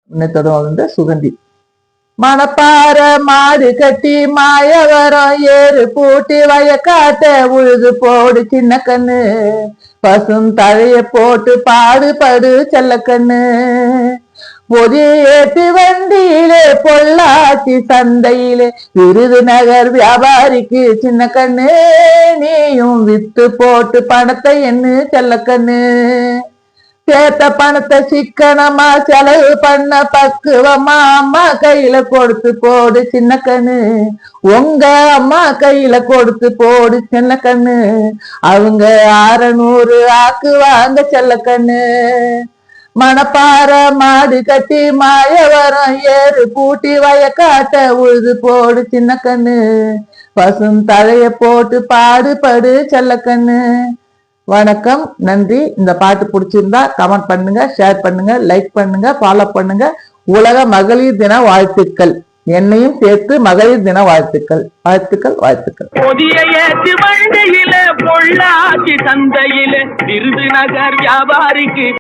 தொடர்ந்து சுகந்தி. மணப்பாற மாடு கட்டி மாயவரம் ஏறு பூட்டி வயக்காட்ட உழுது போடு சின்ன கண்ணு, பசும் தழைய போட்டு பாடுபடு செல்லக்கண்ணு. பொதிய ஏற்றி வண்டியிலே பொள்ளாச்சி சந்தையிலே விருதுநகர் வியாபாரிக்கு சின்ன கண்ணு, நீயும் வித்து போட்டு பணத்தை என்ன செல்லக்கண்ணு. சேர்த்த பணத்தை சிக்கனமா செலவு பண்ண பக்குவமா அம்மா கையில கொடுத்து போடு சின்ன கண்ணு, உங்க அம்மா கையில கொடுத்து போடு சின்ன கண்ணு. அவங்க 600 ஆக்குவாங்க செல்லக்கண்ணு. மணப்பாற மாடு கட்டி மாயவரம் ஏறு பூட்டி வயக்காட்ட உழுது போடு சின்ன கண்ணு, பசும் தழைய போட்டு பாடுபடு செல்லக்கண்ணு. வணக்கம், நன்றி. இந்த பாட்டு பிடிச்சிருந்தா கமெண்ட் பண்ணுங்க, ஷேர் பண்ணுங்க, லைக் பண்ணுங்க, ஃபாலோ பண்ணுங்க. உலக மகளிர் தின வாழ்த்துக்கள். என்னையும் சேர்த்து மகளிர் தின வாழ்த்துக்கள். வாழ்த்துக்கள், வாழ்த்துக்கள். பொதிய ஏற்றி வண்டியில பொள்ளாச்சி சந்தையில விருதுநகர் வியாபாரிக்கு